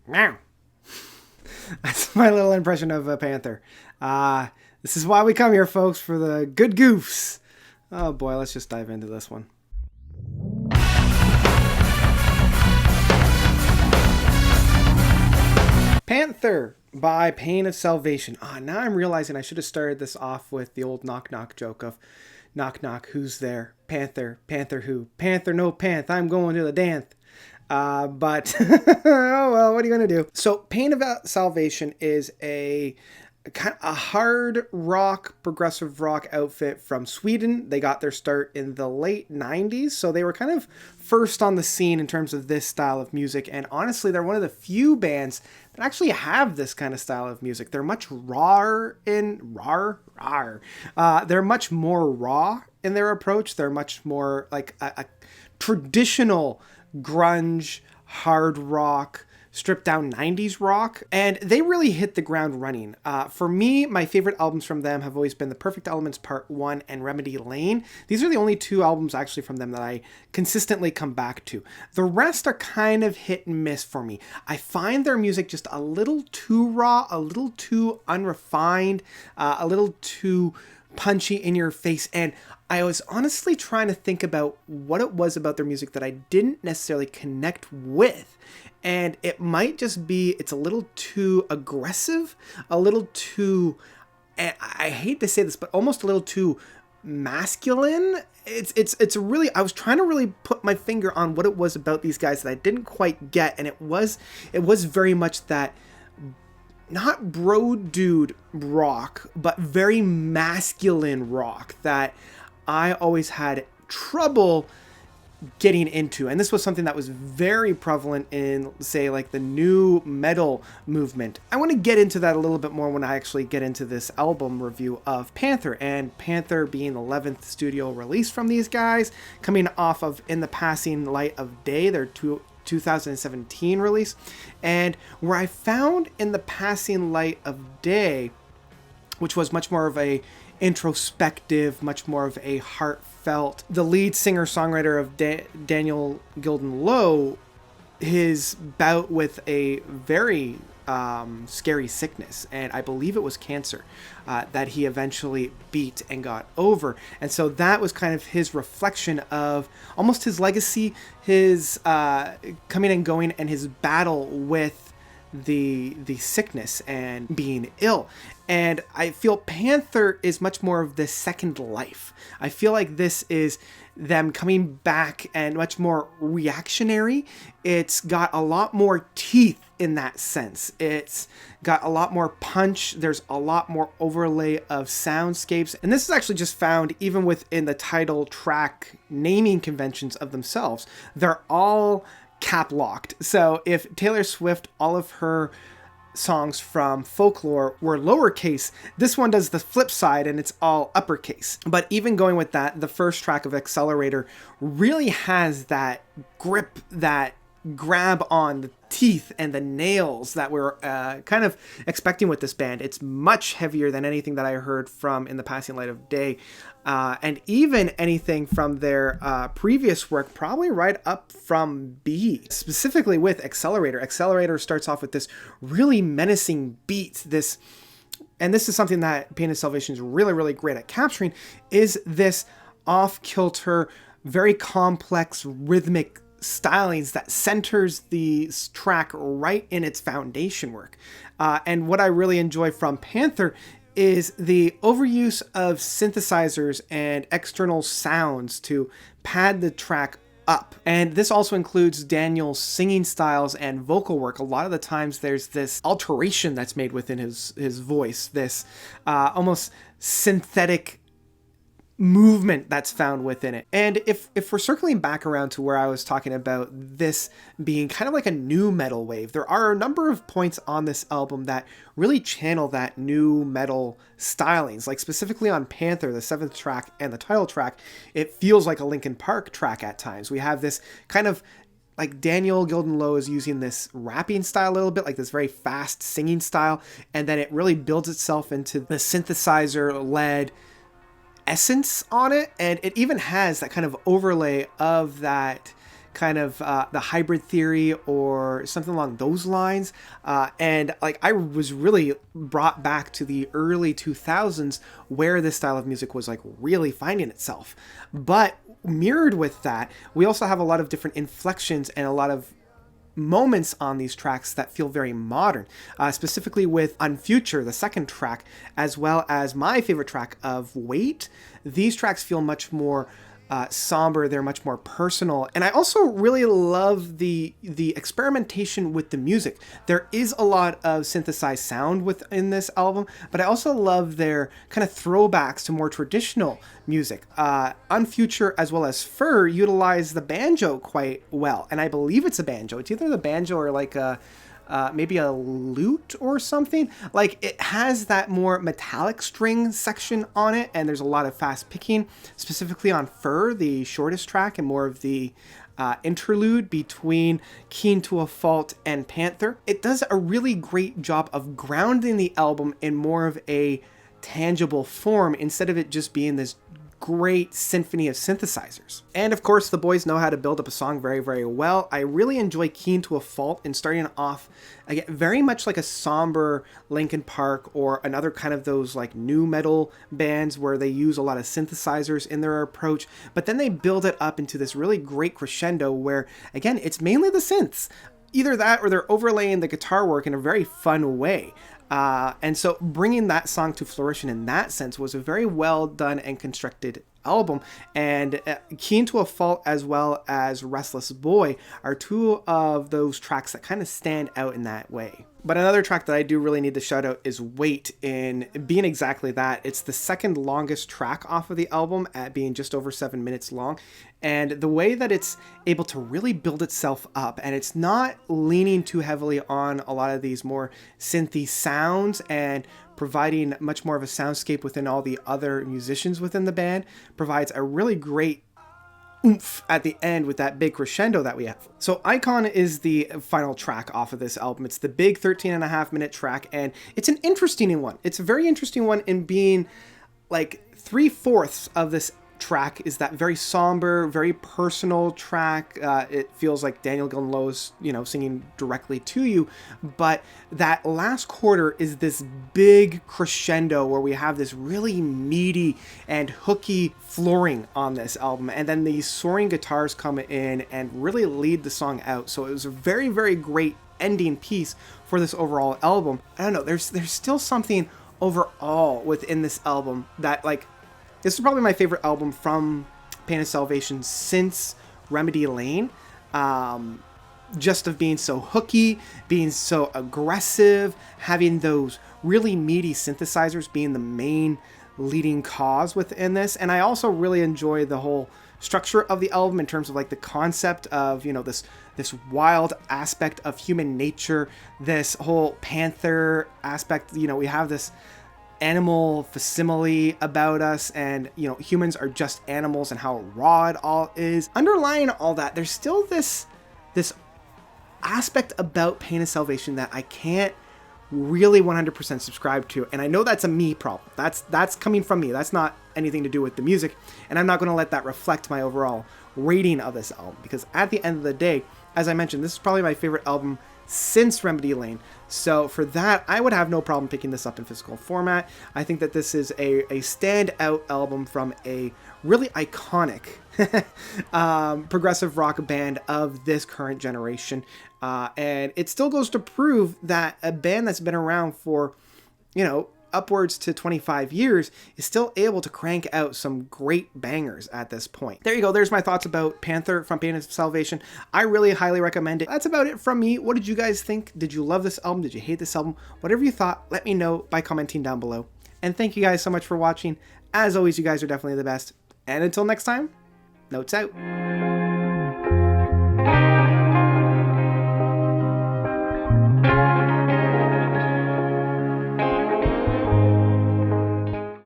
Meow. That's my little impression of a panther. This is why we come here, folks, for the good goofs. Oh boy, let's just dive into this one. Panther by Pain of Salvation. Now I'm realizing I should have started this off with the old knock knock joke of knock knock, who's there? Panther, Panther who? Panther no panth, I'm going to the dance. But oh well, what are you gonna do? So Pain of Salvation is a kind of a hard rock, progressive rock outfit from Sweden. They got their start in the late 90s, so they were kind of first on the scene in terms of this style of music. And honestly, they're one of the few bands that actually have this kind of style of music. They're much they're much more raw in their approach. They're much more like a traditional grunge, hard rock, stripped down 90s rock, and they really hit the ground running. For me, my favorite albums from them have always been The Perfect Elements Part 1 and Remedy Lane. These are the only two albums actually from them that I consistently come back to. The rest are kind of hit and miss for me. I find their music just a little too raw, a little too unrefined, a little too punchy in your face, and I was honestly trying to think about what it was about their music that I didn't necessarily connect with. And it might just be, it's a little too aggressive, a little too, I hate to say this, but almost a little too masculine. It's really, I was trying to really put my finger on what it was about these guys that I didn't quite get. And it was very much that, not bro dude rock, but very masculine rock that I always had trouble getting into. And this was something that was very prevalent in, say, like the new metal movement. I want to get into that a little bit more when I actually get into this album review of Panther, and Panther being the 11th studio release from these guys, coming off of In the Passing Light of Day, their 2017 release. And where I found In the Passing Light of Day, which was much more of a introspective, much more of a heartfelt. The lead singer-songwriter of Daniel Gilden Lowe, his bout with a very scary sickness, and I believe it was cancer, that he eventually beat and got over. And so that was kind of his reflection of almost his legacy, his coming and going, and his battle with the sickness and being ill. And I feel Panther is much more of the second life. I feel like this is them coming back and much more reactionary. It's got a lot more teeth in that sense. It's got a lot more punch. There's a lot more overlay of soundscapes. And this is actually just found even within the title track naming conventions of themselves. They're all cap locked. So if Taylor Swift, all of her songs from Folklore were lowercase, this one does the flip side and it's all uppercase. But even going with that, the first track of Accelerator really has that grip, that grab on the teeth and the nails that we're kind of expecting with this band. It's much heavier than anything that I heard from In the Passing Light of Day, and even anything from their previous work, probably right up from B, specifically with Accelerator. Accelerator starts off with this really menacing beat, and this is something that Pain of Salvation is really, really great at capturing, is this off-kilter, very complex rhythmic stylings that centers the track right in its foundation work. And what I really enjoy from Panther is the overuse of synthesizers and external sounds to pad the track up. And this also includes Daniel's singing styles and vocal work. A lot of the times there's this alteration that's made within his voice, this almost synthetic movement that's found within it. And if we're circling back around to where I was talking about this being kind of like a new metal wave, there are a number of points on this album that really channel that new metal stylings. Like specifically on Panther, the 7th track and the title track, it feels like a Linkin Park track at times. We have this kind of like Daniel Gilden Lowe is using this rapping style a little bit, like this very fast singing style, and then it really builds itself into the synthesizer-led essence on it, and it even has that kind of overlay of that kind of the hybrid theory or something along those lines. And like I was really brought back to the early 2000s where this style of music was like really finding itself. But mirrored with that, we also have a lot of different inflections and a lot of moments on these tracks that feel very modern, specifically with On Future, the second track, as well as my favorite track of Wait. These tracks feel much more somber, they're much more personal. And I also really love the experimentation with the music. There is a lot of synthesized sound within this album, but I also love their kind of throwbacks to more traditional music. On Future as well as Fur utilize the banjo quite well, and I believe it's a banjo. It's either the banjo or like a maybe a lute or something. Like it has that more metallic string section on it, and there's a lot of fast picking, specifically on Fur, the shortest track, and more of the interlude between Keen to a Fault and Panther. It does a really great job of grounding the album in more of a tangible form instead of it just being this great symphony of synthesizers. And of course, the boys know how to build up a song very, very well. I really enjoy Keen to a Fault and starting off again, very much like a somber Linkin Park or another kind of those like new metal bands where they use a lot of synthesizers in their approach, but then they build it up into this really great crescendo where, again, it's mainly the synths. Either that or they're overlaying the guitar work in a very fun way. And so bringing that song to fruition in that sense was a very well done and constructed album. And Keen to a Fault as well as Restless Boy are two of those tracks that kind of stand out in that way. But another track that I do really need to shout out is Wait, in being exactly that. It's the second longest track off of the album at being just over 7 minutes long. And the way that it's able to really build itself up, and it's not leaning too heavily on a lot of these more synthy sounds and providing much more of a soundscape within all the other musicians within the band, provides a really great oomph at the end with that big crescendo that we have. So Icon is the final track off of this album. It's the big 13.5-minute track, and it's an interesting one. It's a very interesting one in being like 3/4 of this track is that very somber, very personal track. It feels like Daniel Gilmour's, singing directly to you. But that last quarter is this big crescendo where we have this really meaty and hooky flooring on this album. And then these soaring guitars come in and really lead the song out. So it was a very, very great ending piece for this overall album. I don't know, there's still something overall within this album that, like, this is probably my favorite album from Pain of Salvation since Remedy Lane. Just of being so hooky, being so aggressive, having those really meaty synthesizers being the main leading cause within this. And I also really enjoy the whole structure of the album in terms of like the concept of, this wild aspect of human nature, this whole Panther aspect. We have this animal facsimile about us, and humans are just animals, and how raw it all is. Underlying all that, there's still this aspect about Pain of Salvation that I can't really 100% subscribe to, and I know that's a me problem. That's coming from me. That's not anything to do with the music, and I'm not going to let that reflect my overall rating of this album, because at the end of the day, as I mentioned, this is probably my favorite album since Remedy Lane. So for that, I would have no problem picking this up in physical format. I think that this is a standout album from a really iconic progressive rock band of this current generation. And it still goes to prove that a band that's been around for, upwards to 25 years is still able to crank out some great bangers at this point. There you go. There's my thoughts about Panther from Pain of Salvation. I really highly recommend it. That's about it from me. What did you guys think? Did you love this album? Did you hate this album? Whatever you thought, let me know by commenting down below. And thank you guys so much for watching. As always, you guys are definitely the best. And until next time, notes out.